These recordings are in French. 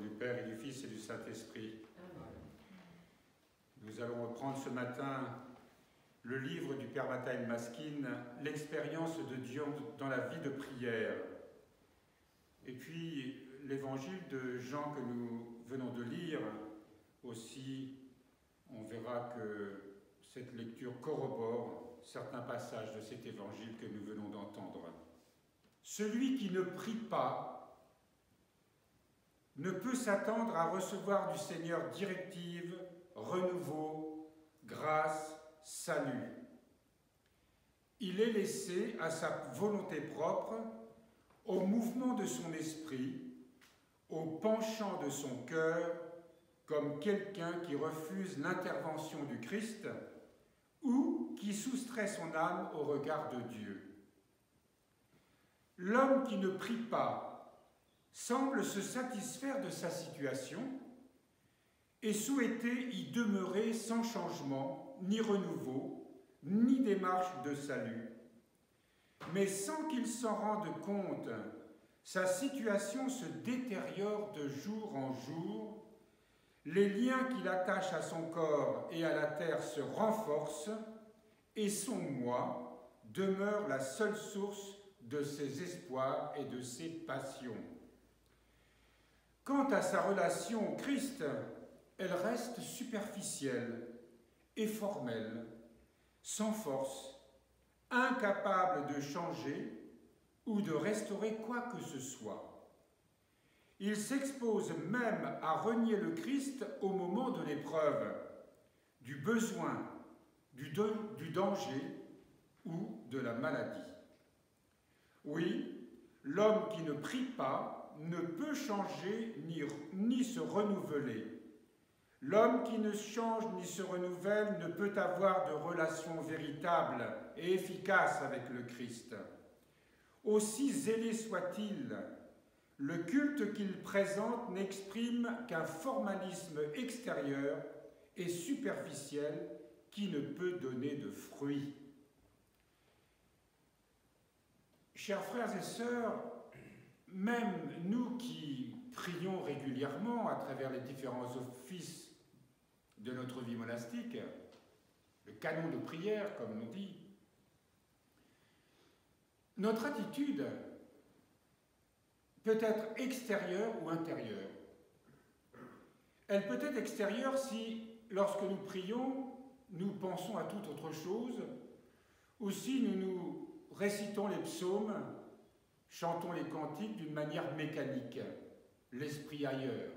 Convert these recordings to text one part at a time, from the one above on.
du Père et du Fils et du Saint-Esprit. Nous allons reprendre ce matin le livre du Père Mattheil Maskin, l'expérience de Dieu dans la vie de prière. Et puis l'évangile de Jean que nous venons de lire, aussi on verra que cette lecture corrobore certains passages de cet évangile que nous venons d'entendre. Celui qui ne prie pas ne peut s'attendre à recevoir du Seigneur directive, renouveau, grâce, salut. Il est laissé à sa volonté propre, au mouvement de son esprit, au penchant de son cœur, comme quelqu'un qui refuse l'intervention du Christ ou qui soustrait son âme au regard de Dieu. L'homme qui ne prie pas semble se satisfaire de sa situation et souhaiter y demeurer sans changement, ni renouveau, ni démarche de salut. Mais sans qu'il s'en rende compte, sa situation se détériore de jour en jour, les liens qu'il attache à son corps et à la terre se renforcent, et son moi demeure la seule source de ses espoirs et de ses passions. Quant à sa relation au Christ, elle reste superficielle et formelle, sans force, incapable de changer ou de restaurer quoi que ce soit. Il s'expose même à renier le Christ au moment de l'épreuve, du besoin, du danger ou de la maladie. Oui, l'homme qui ne prie pas ne peut changer ni se renouveler. L'homme qui ne change ni se renouvelle ne peut avoir de relation véritable et efficace avec le Christ. Aussi zélé soit-il, le culte qu'il présente n'exprime qu'un formalisme extérieur et superficiel qui ne peut donner de fruits. Chers frères et sœurs, même nous qui prions régulièrement à travers les différents offices de notre vie monastique, le canon de prière, comme on dit, notre attitude peut être extérieure ou intérieure. Elle peut être extérieure si, lorsque nous prions, nous pensons à toute autre chose, ou si nous récitons les psaumes, chantons les cantiques d'une manière mécanique, l'esprit ailleurs.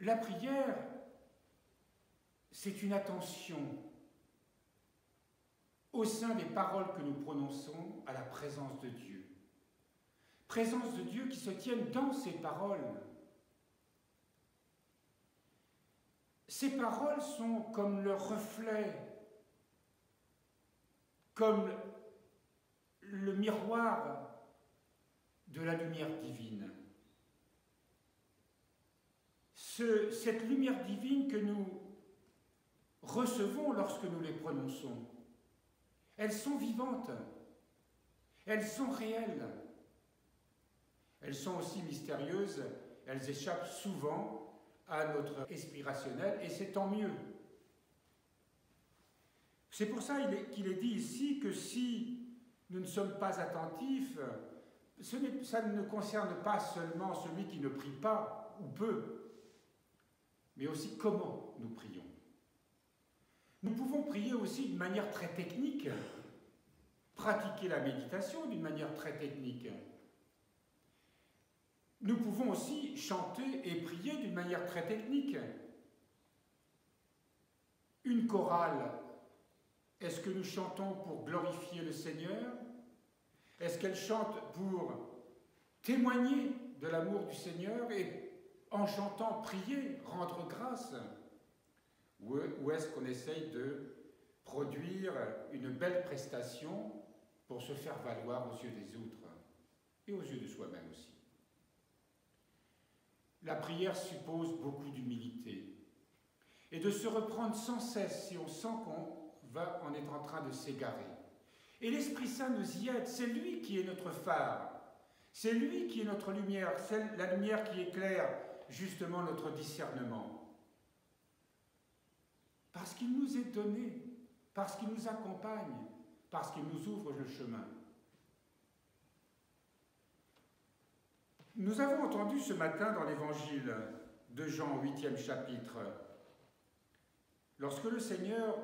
La prière, c'est une attention au sein des paroles que nous prononçons à la présence de Dieu. Présence de Dieu qui se tienne dans ces paroles. Ces paroles sont comme le reflet, comme le miroir de la lumière divine. Cette lumière divine que nous recevons lorsque nous les prononçons, elles sont vivantes, elles sont réelles, elles sont aussi mystérieuses, elles échappent souvent à notre esprit rationnel et c'est tant mieux. C'est pour ça qu'il est dit ici que si nous ne sommes pas attentifs, ça ne concerne pas seulement celui qui ne prie pas ou peu, mais aussi comment nous prions. Nous pouvons prier aussi d'une manière très technique, pratiquer la méditation d'une manière très technique. Nous pouvons aussi chanter et prier d'une manière très technique. Une chorale, est-ce que nous chantons pour glorifier le Seigneur? Est-ce qu'elle chante pour témoigner de l'amour du Seigneur et en chantant, prier, rendre grâce? Ou est-ce qu'on essaye de produire une belle prestation pour se faire valoir aux yeux des autres et aux yeux de soi-même aussi? La prière suppose beaucoup d'humilité et de se reprendre sans cesse si on sent qu'on est en train de s'égarer. Et l'Esprit Saint nous y aide, c'est lui qui est notre phare. C'est lui qui est notre lumière, c'est la lumière qui éclaire justement notre discernement. Parce qu'il nous est donné, parce qu'il nous accompagne, parce qu'il nous ouvre le chemin. Nous avons entendu ce matin dans l'évangile de Jean, au 8e chapitre, lorsque le Seigneur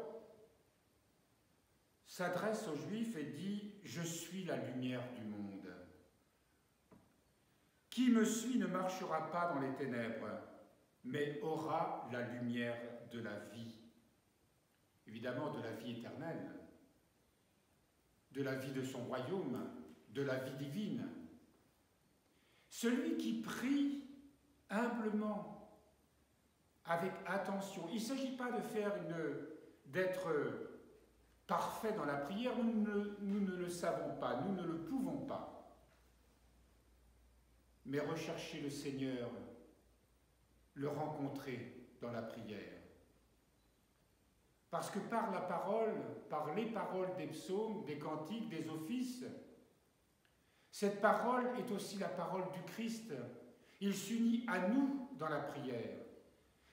s'adresse aux Juifs et dit « Je suis la lumière du monde. Qui me suit ne marchera pas dans les ténèbres, mais aura la lumière de la vie. » Évidemment, de la vie éternelle, de la vie de son royaume, de la vie divine. Celui qui prie humblement, avec attention. Il ne s'agit pas d'être parfait dans la prière, nous ne le savons pas, nous ne le pouvons pas. Mais rechercher le Seigneur, le rencontrer dans la prière. Parce que par la parole, par les paroles des psaumes, des cantiques, des offices, cette parole est aussi la parole du Christ. Il s'unit à nous dans la prière.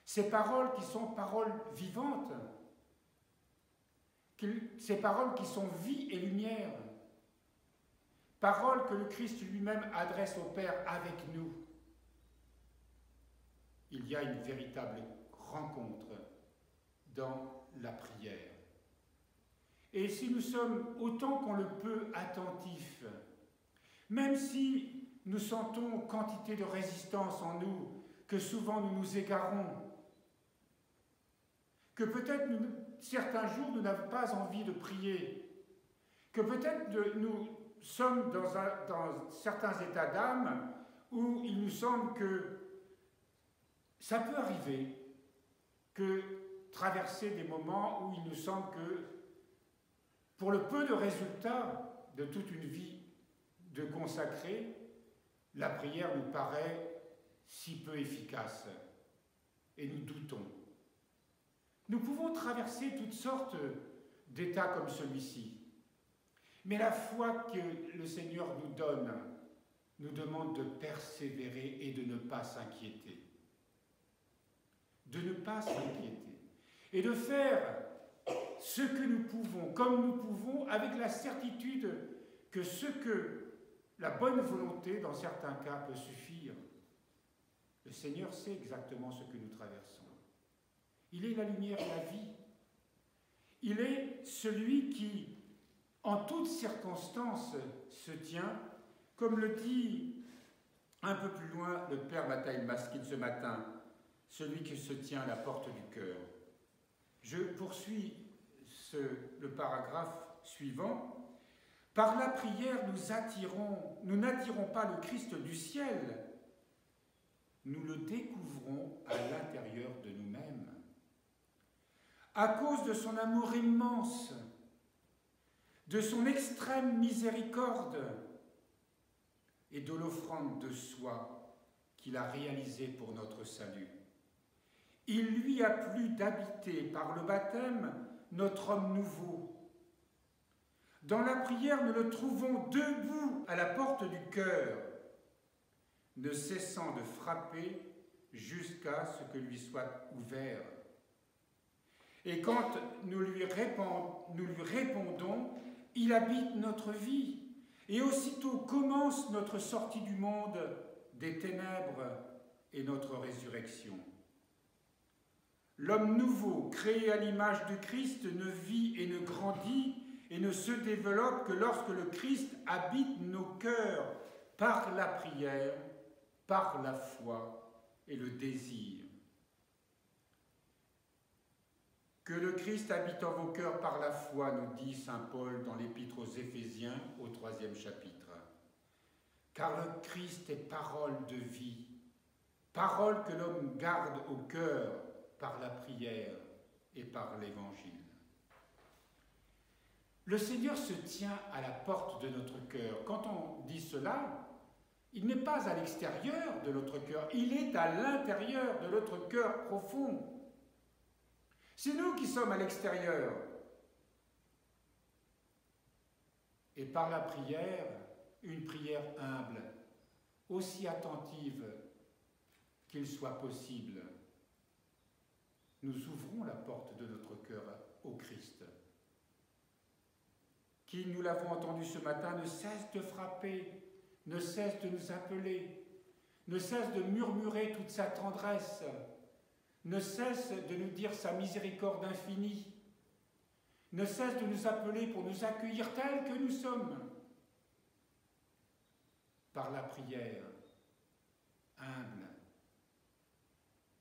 Ces paroles qui sont paroles vivantes, ces paroles qui sont vie et lumière, paroles que le Christ lui-même adresse au Père avec nous. Il y a une véritable rencontre dans la prière. Et si nous sommes autant qu'on le peut attentifs, même si nous sentons quantité de résistance en nous, que souvent nous nous égarons, que peut-être certains jours nous n'avons pas envie de prier, que peut-être nous sommes dans certains états d'âme où il nous semble que ça peut arriver, que traverser des moments où il nous semble que pour le peu de résultats de toute une vie de consacrer, la prière nous paraît si peu efficace et nous doutons. Nous pouvons traverser toutes sortes d'états comme celui-ci, mais la foi que le Seigneur nous donne nous demande de persévérer et de ne pas s'inquiéter. De ne pas s'inquiéter et de faire ce que nous pouvons, comme nous pouvons, avec la certitude que la bonne volonté, dans certains cas, peut suffire. Le Seigneur sait exactement ce que nous traversons. Il est la lumière et la vie. Il est celui qui, en toutes circonstances, se tient, comme le dit un peu plus loin le Père Mathaï Maskin ce matin, celui qui se tient à la porte du cœur. Je poursuis le paragraphe suivant. Par la prière, nous n'attirons pas le Christ du ciel, nous le découvrons à l'intérieur de nous-mêmes. À cause de son amour immense, de son extrême miséricorde et de l'offrande de soi qu'il a réalisée pour notre salut. Il lui a plu d'habiter par le baptême notre homme nouveau. Dans la prière, nous le trouvons debout à la porte du cœur, ne cessant de frapper jusqu'à ce que lui soit ouvert. Et quand nous lui répondons, il habite notre vie. Et aussitôt commence notre sortie du monde des ténèbres et notre résurrection. L'homme nouveau, créé à l'image du Christ, ne vit et ne grandit et ne se développe que lorsque le Christ habite nos cœurs par la prière, par la foi et le désir. Que le Christ habite en vos cœurs par la foi, nous dit saint Paul dans l'Épître aux Éphésiens au 3e chapitre. Car le Christ est parole de vie, parole que l'homme garde au cœur par la prière et par l'Évangile. Le Seigneur se tient à la porte de notre cœur. Quand on dit cela, il n'est pas à l'extérieur de notre cœur, il est à l'intérieur de notre cœur profond. C'est nous qui sommes à l'extérieur. Et par la prière, une prière humble, aussi attentive qu'il soit possible, nous ouvrons la porte de notre cœur au Christ, qui, nous l'avons entendu ce matin, ne cesse de frapper, ne cesse de nous appeler, ne cesse de murmurer toute sa tendresse, ne cesse de nous dire sa miséricorde infinie, ne cesse de nous appeler pour nous accueillir tels que nous sommes, par la prière humble,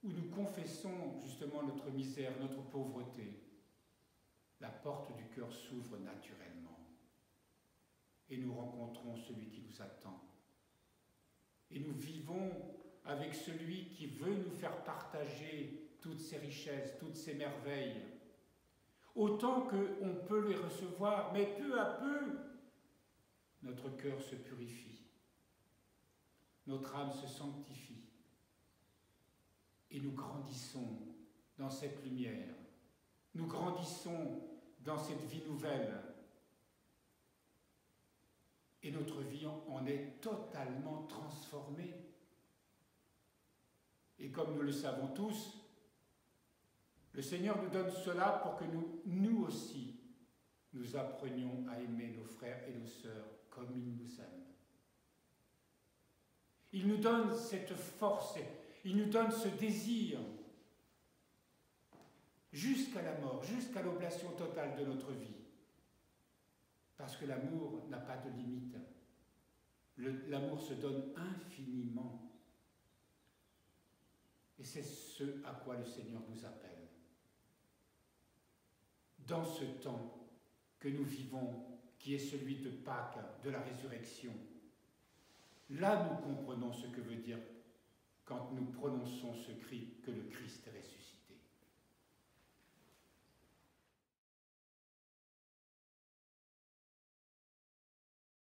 où nous confessons justement notre misère, notre pauvreté. La porte du cœur s'ouvre naturellement et nous rencontrons celui qui nous attend. Et nous vivons avec celui qui veut nous faire partager toutes ses richesses, toutes ses merveilles, autant qu'on peut les recevoir, mais peu à peu, notre cœur se purifie, notre âme se sanctifie, et nous grandissons dans cette lumière, nous grandissons dans cette vie nouvelle, et notre vie en est totalement transformée. Et comme nous le savons tous, le Seigneur nous donne cela pour que nous aussi, nous apprenions à aimer nos frères et nos sœurs comme il nous aime. Il nous donne cette force, il nous donne ce désir jusqu'à la mort, jusqu'à l'oblation totale de notre vie. Parce que l'amour n'a pas de limite. L'amour se donne infiniment. Et c'est ce à quoi le Seigneur nous appelle. Dans ce temps que nous vivons, qui est celui de Pâques, de la résurrection, là nous comprenons ce que veut dire quand nous prononçons ce cri que le Christ est ressuscité.